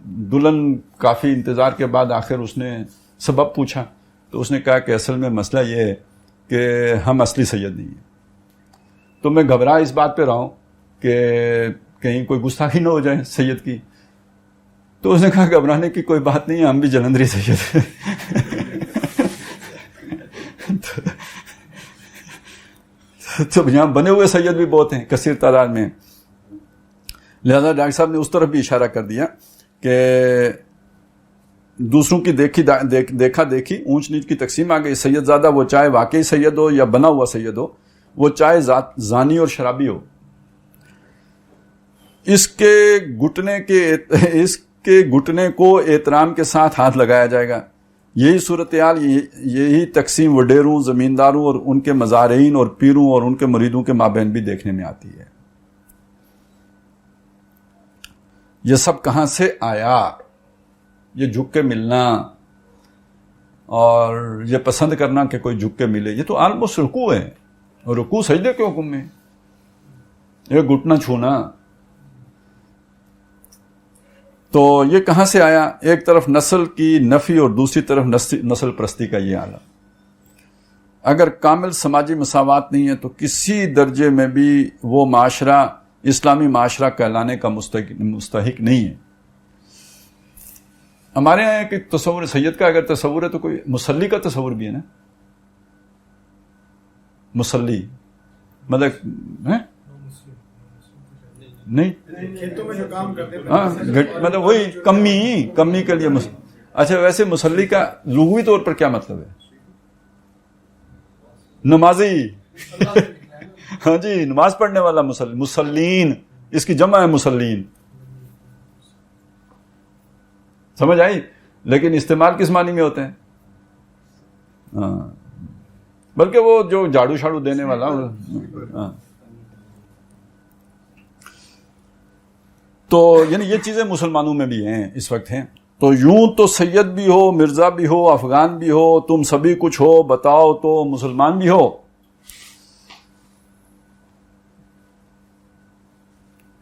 دلہن کافی انتظار کے بعد آخر اس نے سبب پوچھا تو اس نے کہا کہ اصل میں مسئلہ یہ ہے کہ ہم اصلی سید نہیں ہیں. تو میں گھبرا اس بات پہ رہا ہوں کہ کہیں کوئی گستاخی نہ ہو جائے سید کی. تو اس نے کہا گھبرانے کی کوئی بات نہیں ہے, ہم بھی جلندری سید ہیں. تو یہاں بنے ہوئے سید بھی بہت ہیں, کثیر تعداد میں. لہذا ڈاکٹر صاحب نے اس طرف بھی اشارہ کر دیا کہ دوسروں کی دیکھا دیکھی اونچ نیچ کی تقسیم آ گئی. سید زادہ وہ چاہے واقعی سید ہو یا بنا ہوا سید ہو, وہ چاہے زانی اور شرابی ہو, اس کے گھٹنے کو احترام کے ساتھ ہاتھ لگایا جائے گا. یہی صورتحال یہی تقسیم وڈیروں, زمینداروں اور ان کے مزارعین اور پیروں اور ان کے مریدوں کے مابین بھی دیکھنے میں آتی ہے. یہ سب کہاں سے آیا؟ یہ جھک کے ملنا اور یہ پسند کرنا کہ کوئی جھک کے ملے, یہ تو آلموسٹ رکوع ہے. اور رکوع سجدے کے حکم میں, یہ گھٹنا چھونا. تو یہ کہاں سے آیا؟ ایک طرف نسل کی نفی اور دوسری طرف نسل پرستی کا یہ عالم. اگر کامل سماجی مساوات نہیں ہے تو کسی درجے میں بھی وہ معاشرہ اسلامی معاشرہ کہلانے کا مستحق نہیں ہے. ہمارے یہاں ایک تصور سید کا اگر تصور ہے تو کوئی مصلی کا تصور بھی ہے نا. مصلی مطلب نہیں, کھیتوں میں جو کام کرتے ہیں مطلب وہی کمی کے لیے اچھا. ویسے مصلی کا لغوی طور پر کیا مطلب ہے؟ نمازی. ہاں جی, نماز پڑھنے والا مسلین, اس کی جمع ہے مسلین. سمجھ آئی؟ لیکن استعمال کس معنی میں ہوتے ہیں؟ ہاں, بلکہ وہ جو جھاڑو شاڑو دینے والا. ہاں, تو یعنی یہ چیزیں مسلمانوں میں بھی ہیں اس وقت ہیں. تو یوں تو سید بھی ہو, مرزا بھی ہو, افغان بھی ہو, تم سبھی کچھ ہو, بتاؤ تو مسلمان بھی ہو.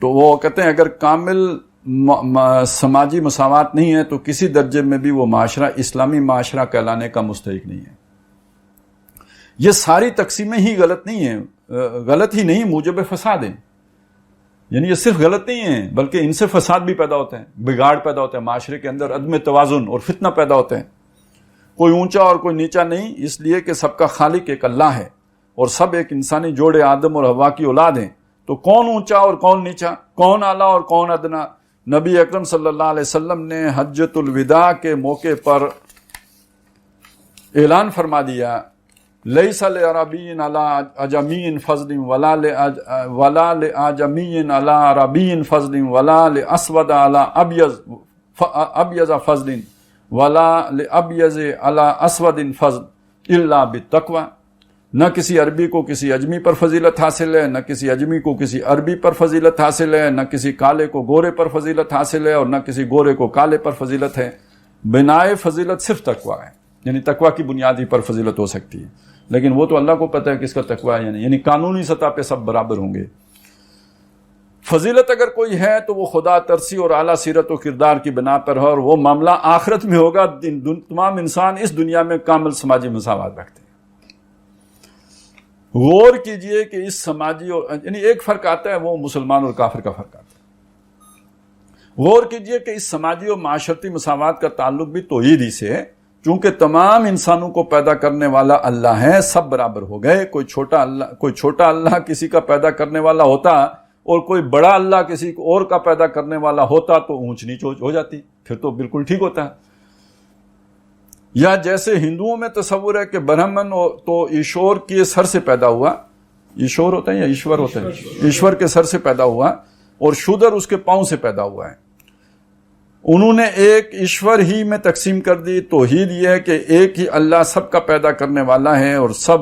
تو وہ کہتے ہیں اگر کامل سماجی مساوات نہیں ہے تو کسی درجے میں بھی وہ معاشرہ اسلامی معاشرہ کہلانے کا مستحق نہیں ہے. یہ ساری تقسیمیں ہی غلط نہیں ہیں, غلط ہی نہیں موجب فساد ہیں. یعنی یہ صرف غلط نہیں ہیں بلکہ ان سے فساد بھی پیدا ہوتے ہیں, بگاڑ پیدا ہوتے ہیں معاشرے کے اندر, عدم توازن اور فتنہ پیدا ہوتے ہیں. کوئی اونچا اور کوئی نیچا نہیں, اس لیے کہ سب کا خالق ایک اللہ ہے اور سب ایک انسانی جوڑے آدم اور حوا کی اولاد ہیں. تو کون اونچا اور کون نیچا, کون اعلیٰ اور کون ادنا؟ نبی اکرم صلی اللہ علیہ وسلم نے حجۃ الوداع کے موقع پر اعلان فرما دیا, لیس لعربی علی عجمی فضل ولا لعجمی علی عربی فضل ولا لاسود علی ابیض فضل ولا لابیض علی اسود فضل الا بالتقوی. نہ کسی عربی کو کسی اجمی پر فضیلت حاصل ہے, نہ کسی اجمی کو کسی عربی پر فضیلت حاصل ہے, نہ کسی کالے کو گورے پر فضیلت حاصل ہے اور نہ کسی گورے کو کالے پر فضیلت ہے. بنائے فضیلت صرف تقوی ہے, یعنی تقوی کی بنیادی پر فضیلت ہو سکتی ہے. لیکن وہ تو اللہ کو پتہ ہے کس کا تقوی ہے, یعنی قانونی سطح پہ سب برابر ہوں گے. فضیلت اگر کوئی ہے تو وہ خدا ترسی اور اعلیٰ سیرت و کردار کی بنا پر ہے, اور وہ معاملہ آخرت میں ہوگا. تمام انسان اس دنیا میں کامل سماجی مساوات رکھتے ہیں. غور کیجئے کہ اس سماجی یعنی ایک فرق آتا ہے وہ مسلمان اور کافر کا فرق آتا ہے. غور کیجئے کہ اس سماجی اور معاشرتی مساوات کا تعلق بھی توحید سے ہے, چونکہ تمام انسانوں کو پیدا کرنے والا اللہ ہے, سب برابر ہو گئے. کوئی چھوٹا اللہ کسی کا پیدا کرنے والا ہوتا اور کوئی بڑا اللہ کسی اور کا پیدا کرنے والا ہوتا تو اونچ نیچ ہو جاتی, پھر تو بالکل ٹھیک ہوتا ہے. یا جیسے ہندوؤں میں تصور ہے کہ برہمن تو ایشور کے سر سے پیدا ہوا، ایشور ہوتا ہے یا ایشور ہوتا ہے، ایشور کے سر سے پیدا ہوا، اور شودر اس کے پاؤں سے پیدا ہوا ہے. انہوں نے ایک ایشور ہی میں تقسیم کر دی. توحید یہ ہے کہ ایک ہی اللہ سب کا پیدا کرنے والا ہے اور سب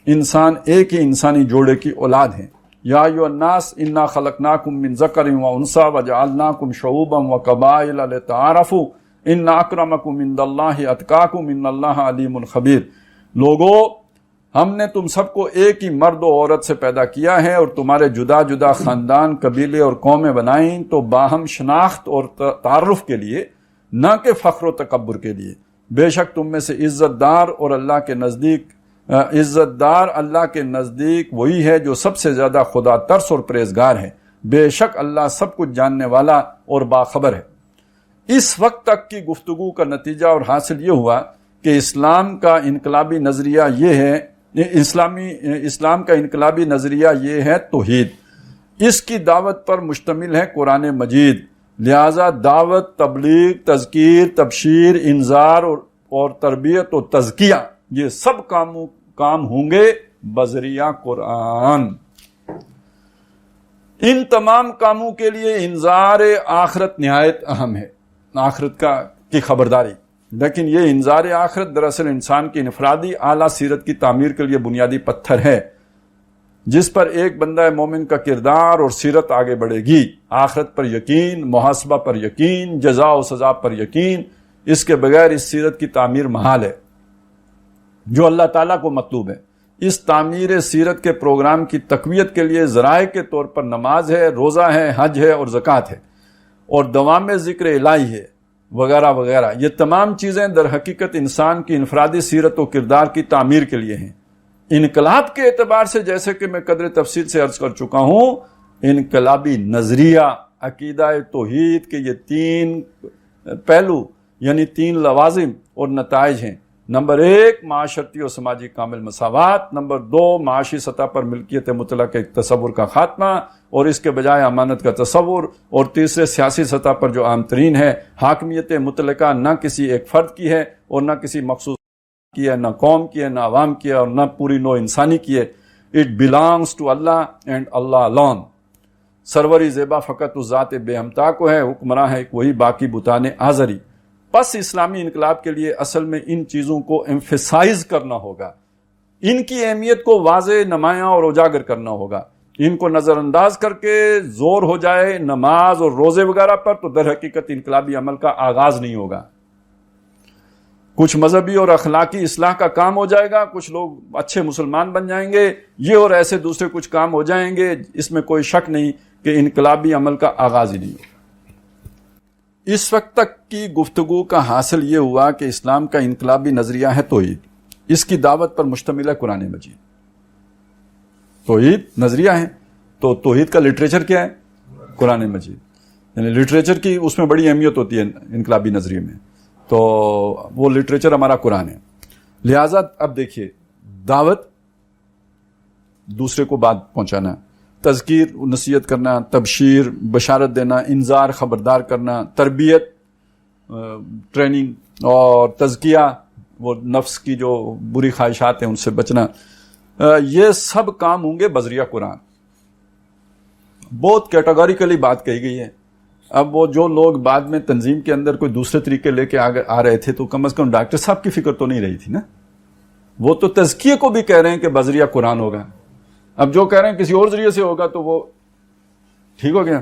انسان ایک ہی انسانی جوڑے کی اولاد ہیں. یا ایھا الناس انا خلقناکم من ذکر و انثی وجعلناکم شعوبا وقبائل لتعارفوا ان اکرمکم عند اللہ اتقاکم ان اللہ علیم خبیر. لوگو، ہم نے تم سب کو ایک ہی مرد و عورت سے پیدا کیا ہے اور تمہارے جدا جدا خاندان، قبیلے اور قومیں بنائیں تو باہم شناخت اور تعارف کے لیے، نہ کہ فخر و تکبر کے لیے. بے شک تم میں سے عزت دار اللہ کے نزدیک وہی ہے جو سب سے زیادہ خدا ترس اور پرہیزگار ہے. بے شک اللہ سب کچھ جاننے والا اور باخبر ہے. اس وقت تک کی گفتگو کا نتیجہ اور حاصل یہ ہوا کہ اسلام کا انقلابی نظریہ یہ ہے توحید. اس کی دعوت پر مشتمل ہے قرآن مجید. لہذا دعوت، تبلیغ، تذکیر، تبشیر، انذار اور تربیت و تزکیہ، یہ سب کام ہوں گے بذریعہ قرآن. ان تمام کاموں کے لیے انذار آخرت نہایت اہم ہے، آخرت کی خبرداری. لیکن یہ انذار آخرت دراصل انسان کی انفرادی اعلیٰ سیرت کی تعمیر کے لیے بنیادی پتھر ہے جس پر ایک بندہ مومن کا کردار اور سیرت آگے بڑھے گی. آخرت پر یقین، محاسبہ پر یقین، جزا و سزا پر یقین، اس کے بغیر اس سیرت کی تعمیر محال ہے جو اللہ تعالیٰ کو مطلوب ہے. اس تعمیر سیرت کے پروگرام کی تقویت کے لیے ذرائع کے طور پر نماز ہے، روزہ ہے، حج ہے اور زکوٰۃ ہے، اور دوام ذکر الہی ہے وغیرہ وغیرہ. یہ تمام چیزیں در حقیقت انسان کی انفرادی سیرت و کردار کی تعمیر کے لیے ہیں. انقلاب کے اعتبار سے جیسے کہ میں قدر تفصیل سے عرض کر چکا ہوں، انقلابی نظریہ عقیدہ توحید کے یہ 3 پہلو یعنی 3 لوازم اور نتائج ہیں. نمبر 1 معاشرتی اور سماجی کامل مساوات، نمبر 2 معاشی سطح پر ملکیت مطلق کے تصور کا خاتمہ اور اس کے بجائے امانت کا تصور، اور تیسرے سیاسی سطح پر جو عام ترین ہے، حاکمیت مطلقہ نہ کسی ایک فرد کی ہے اور نہ کسی مخصوص کی ہے، نہ قوم کی ہے، نہ عوام کی ہے اور نہ پوری نوع انسانی کی ہے. It belongs to Allah and Allah alone. سروری زیبا فقط اس ذات بے ہمتا کو ہے، حکمراں ہے وہی باقی بتانے آزری. پس اسلامی انقلاب کے لیے اصل میں ان چیزوں کو ایمفیسائز کرنا ہوگا، ان کی اہمیت کو واضح، نمایاں اور اجاگر کرنا ہوگا. ان کو نظر انداز کر کے زور ہو جائے نماز اور روزے وغیرہ پر تو در حقیقت انقلابی عمل کا آغاز نہیں ہوگا. کچھ مذہبی اور اخلاقی اصلاح کا کام ہو جائے گا، کچھ لوگ اچھے مسلمان بن جائیں گے، یہ اور ایسے دوسرے کچھ کام ہو جائیں گے. اس میں کوئی شک نہیں کہ انقلابی عمل کا آغاز ہی نہیں ہوگا. اس وقت تک کی گفتگو کا حاصل یہ ہوا کہ اسلام کا انقلابی نظریہ ہے توحید. اس کی دعوت پر مشتمل ہے قرآن مجید. توحید نظریہ ہے تو توحید کا لٹریچر کیا ہے؟ قرآن مجید. یعنی لٹریچر کی اس میں بڑی اہمیت ہوتی ہے انقلابی نظریے میں، تو وہ لٹریچر ہمارا قرآن ہے. لہٰذا اب دیکھیے، دعوت، دوسرے کو بات پہنچانا، تذکیر نصیحت کرنا، تبشیر بشارت دینا، انذار خبردار کرنا، تربیت ٹریننگ اور تزکیہ وہ نفس کی جو بری خواہشات ہیں ان سے بچنا، یہ سب کام ہوں گے بذریعہ قرآن. بہت کیٹاگوریکلی بات کہی گئی ہے. اب وہ جو لوگ بعد میں تنظیم کے اندر کوئی دوسرے طریقے لے کے آ رہے تھے تو کم از کم ڈاکٹر صاحب کی فکر تو نہیں رہی تھی نا. وہ تو تزکیے کو بھی کہہ رہے ہیں کہ بذریعہ قرآن ہوگا. اب جو کہہ رہے ہیں کسی اور ذریعے سے ہوگا تو وہ ٹھیک ہو گیا.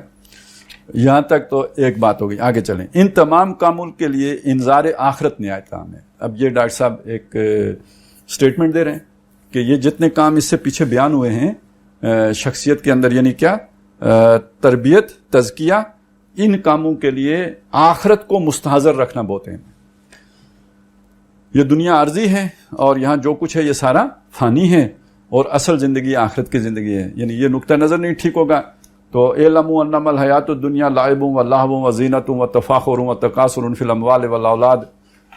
یہاں تک تو ایک بات ہو گئی. آگے چلیں. ان تمام کاموں کے لیے انذار آخرت نہایت اہم ہے. اب یہ ڈاکٹر صاحب ایک سٹیٹمنٹ دے رہے ہیں کہ یہ جتنے کام اس سے پیچھے بیان ہوئے ہیں شخصیت کے اندر، یعنی کیا؟ تربیت، تزکیہ، ان کاموں کے لیے آخرت کو مستحضر رکھنا بہت اہم ہے. یہ دنیا عارضی ہے اور یہاں جو کچھ ہے یہ سارا فانی ہے اور اصل زندگی آخرت کی زندگی ہے. یعنی یہ نقطہ نظر نہیں ٹھیک ہوگا تو اعلموا انما الحیات الدنیا لعب و لہو و زینت و تفاخر و تکاثر فی الاموال والاولاد،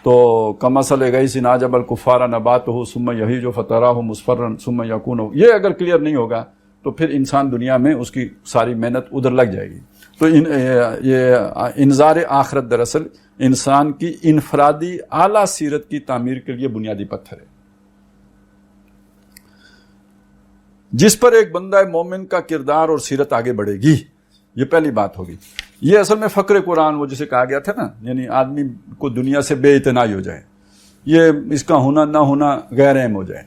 تو کمثل غیث اعجب الکفار نباتہ ثم یہیج فتراہ مصفرا ثم یکون. یہ اگر کلیئر نہیں ہوگا تو پھر انسان دنیا میں اس کی ساری محنت ادھر لگ جائے گی. تو یہ انذار آخرت دراصل انسان کی انفرادی اعلیٰ سیرت کی تعمیر کے لیے بنیادی پتھر ہے، جس پر ایک بندہ مومن کا کردار اور سیرت آگے بڑھے گی. یہ پہلی بات ہوگی. یہ اصل میں فقر قرآن وہ جسے کہا گیا تھا نا، یعنی آدمی کو دنیا سے بے اعتنائی ہو جائے، یہ اس کا ہونا نہ ہونا غیر اہم ہو جائے،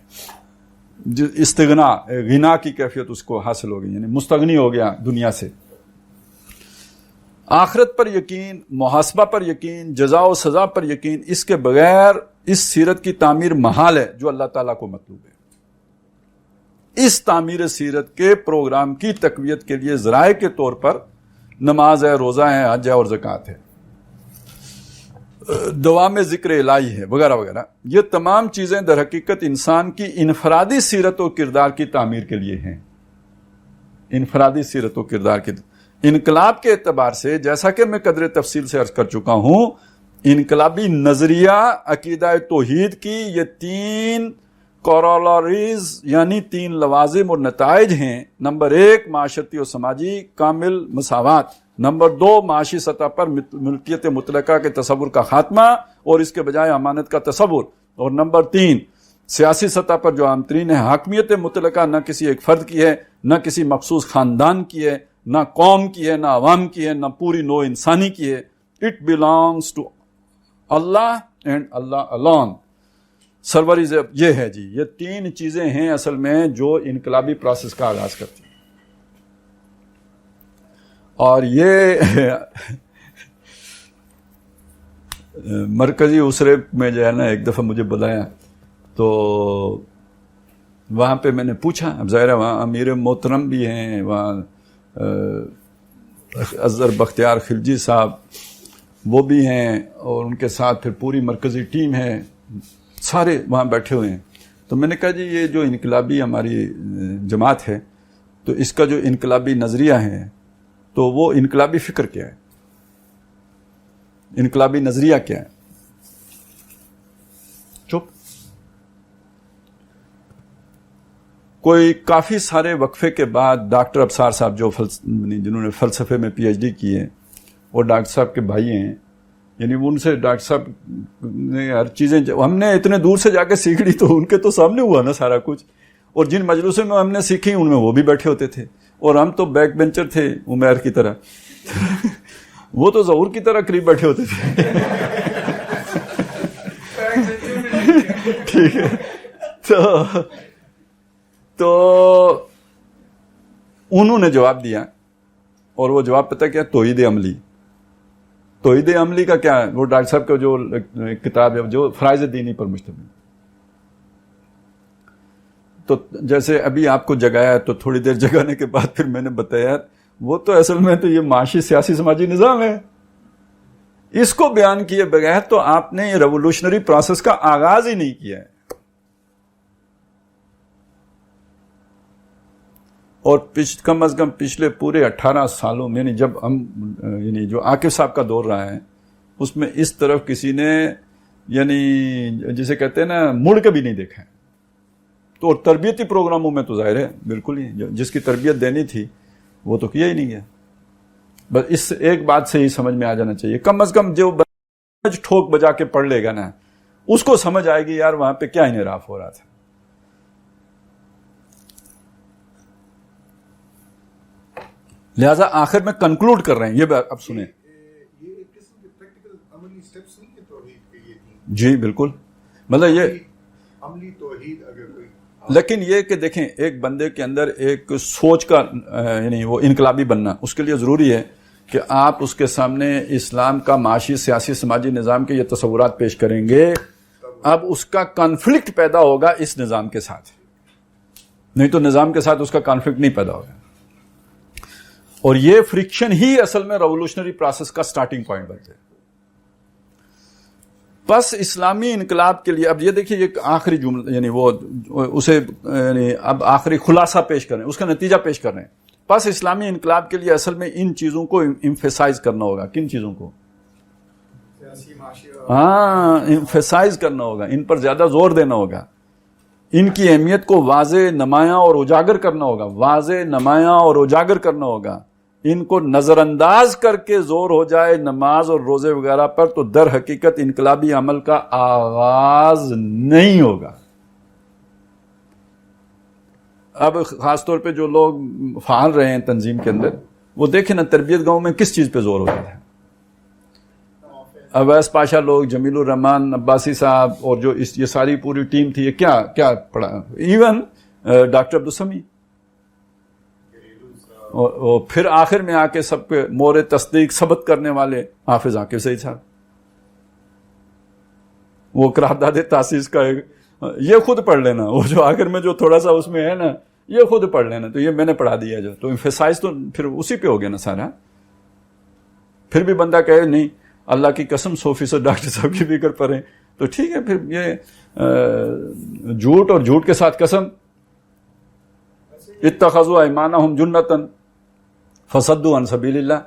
استغنا غنا کی کیفیت اس کو حاصل ہو گئی، یعنی مستغنی ہو گیا دنیا سے. آخرت پر یقین، محاسبہ پر یقین، جزا و سزا پر یقین، اس کے بغیر اس سیرت کی تعمیر محال ہے جو اللہ تعالیٰ کو مطلوب ہے. اس تعمیر سیرت کے پروگرام کی تقویت کے لیے ذرائع کے طور پر نماز ہے، روزہ ہے، حج ہے اور زکوٰۃ ہے، دوام ذکر الہی ہے، وغیرہ وغیرہ. یہ تمام چیزیں در حقیقت انسان کی انفرادی سیرت و کردار کی تعمیر کے لیے ہیں. انفرادی سیرت و کردار کی انقلاب کے اعتبار سے، جیسا کہ میں قدر تفصیل سے عرض کر چکا ہوں، انقلابی نظریہ عقیدہ توحید کی یہ 3 کورولریز یعنی 3 لوازم اور نتائج ہیں. نمبر 1 معاشرتی و سماجی کامل مساوات، نمبر 2 معاشی سطح پر ملکیت مطلقہ کے تصور کا خاتمہ اور اس کے بجائے امانت کا تصور، اور نمبر 3 سیاسی سطح پر جو عام ترین ہے حاکمیت مطلقہ نہ کسی ایک فرد کی ہے، نہ کسی مخصوص خاندان کی ہے، نہ قوم کی ہے، نہ عوام کی ہے، نہ پوری نوع انسانی کی ہے. It belongs to Allah and Allah alone. سرور یہ ہے جی، یہ 3 چیزیں ہیں اصل میں جو انقلابی پروسیس کا آغاز کرتی ہیں. اور یہ مرکزی اسرے میں جو ہے نا ایک دفعہ مجھے بلایا تو وہاں پہ میں نے پوچھا، اب ظاہر ہے وہاں امیر محترم بھی ہیں، وہاں اظہر بختیار خلجی صاحب وہ بھی ہیں، اور ان کے ساتھ پھر پوری مرکزی ٹیم ہے، سارے وہاں بیٹھے ہوئے ہیں. تو میں نے کہا جی یہ جو انقلابی ہماری جماعت ہے تو اس کا جو انقلابی نظریہ ہے تو وہ انقلابی فکر کیا ہے، انقلابی نظریہ کیا ہے؟ چپ. کوئی کافی سارے وقفے کے بعد ڈاکٹر ابصار صاحب جو جنہوں نے فلسفے میں پی ایچ ڈی کی ہے اور ڈاکٹر صاحب کے بھائی ہیں، یعنی ان سے ڈاکٹر صاحب نے ہر چیزیں ہم نے اتنے دور سے جا کے سیکھ لی تو ان کے تو سامنے ہوا نا سارا کچھ، اور جن مجلسوں میں ہم نے سیکھی ان میں وہ بھی بیٹھے ہوتے تھے، اور ہم تو بیک بینچر تھے عمیر کی طرح وہ تو ظہور کی طرح قریب بیٹھے ہوتے تھے. ٹھیک ہے، تو انہوں نے جواب دیا، اور وہ جواب پتہ کیا؟ توحید عملی. توحید عملی کا کیا ہے؟ وہ ڈاکٹر صاحب کا جو کتاب ہے جو فرائض دینی پر مشتمل. تو جیسے ابھی آپ کو جگایا تو تھوڑی دیر جگانے کے بعد پھر میں نے بتایا وہ تو اصل میں تو یہ معاشی سیاسی سماجی نظام ہے، اس کو بیان کیے بغیر تو آپ نے یہ ریولوشنری پروسیس کا آغاز ہی نہیں کیا ہے. اور کم از کم پچھلے پورے 18 سالوں میں، یعنی جب ہم یعنی جو عاقب صاحب کا دور رہا ہے اس میں اس طرف کسی نے یعنی جسے کہتے ہیں نا مڑ کے بھی نہیں دیکھا ہے. تو تربیتی پروگراموں میں تو ظاہر ہے بالکل ہی جس کی تربیت دینی تھی وہ تو کیا ہی نہیں گیا. بس اس ایک بات سے ہی سمجھ میں آ جانا چاہیے، کم از کم جو ٹھوک بجا کے پڑھ لے گا نا اس کو سمجھ آئے گی یار وہاں پہ کیا انحراف ہو رہا تھا. لہذا آخر میں کنکلوڈ کر رہے ہیں، یہ اب سنیں. یہ ایک قسم کے پریکٹیکل عملی سٹیپس نہیں کہ توحید کے یہ تھی. جی بالکل، مطلب یہ عملی توحید اگر کوئی، لیکن یہ کہ دیکھیں ایک بندے کے اندر ایک سوچ کا یعنی وہ انقلابی بننا، اس کے لیے ضروری ہے کہ آپ اس کے سامنے اسلام کا معاشی سیاسی سماجی نظام کے یہ تصورات پیش کریں گے. اب اس کا کانفلکٹ پیدا ہوگا اس نظام کے ساتھ، نہیں تو نظام کے ساتھ اس کا کانفلکٹ نہیں پیدا ہوگا. اور یہ فرکشن ہی اصل میں ریولوشنری پروسیس کا سٹارٹنگ پوائنٹ بنتے ہیں. بس اسلامی انقلاب کے لیے اب یہ دیکھیے ایک آخری جملہ یعنی وہ اسے یعنی اب آخری خلاصہ پیش کر رہے ہیں، اس کا نتیجہ پیش کر رہے ہیں. بس اسلامی انقلاب کے لیے اصل میں ان چیزوں کو ایمفیسائز کرنا ہوگا. کن چیزوں کو؟ سیاسی معاشی، ہاں ایمفیسائز کرنا ہوگا، ان پر زیادہ زور دینا ہوگا، ان کی اہمیت کو واضح نمایاں اور اجاگر کرنا ہوگا، واضح نمایاں اور اجاگر کرنا ہوگا. ان کو نظر انداز کر کے زور ہو جائے نماز اور روزے وغیرہ پر تو در حقیقت انقلابی عمل کا آغاز نہیں ہوگا. اب خاص طور پہ جو لوگ فعال رہے ہیں تنظیم کے اندر وہ دیکھیں نا تربیت گاؤں میں کس چیز پہ زور ہوتا ہے. اویس پاشا لوگ، جمیل الرحمان عباسی صاحب اور جو یہ ساری پوری ٹیم تھی، یہ کیا پڑھا، ایون ڈاکٹر عبدالسمیع، اور پھر آخر میں آ کے سب کے مور تصدیق ثبت کرنے والے حافظ عاقب سعید صاحب، وہ قرارداد تاسیس کا یہ خود پڑھ لینا، وہ جو آخر میں جو تھوڑا سا اس میں ہے نا یہ خود پڑھ لینا. تو یہ میں نے پڑھا دیا جو، تو امفیسائز تو پھر اسی پہ ہو گیا نا سارا. پھر بھی بندہ کہے نہیں اللہ کی قسم 100% ڈاکٹر صاحب کی فکر پڑھیں تو ٹھیک ہے. پھر یہ جھوٹ اور جھوٹ کے ساتھ قسم، اتخذوا ایمانہم جنۃ فصدوا عن سبیل اللہ.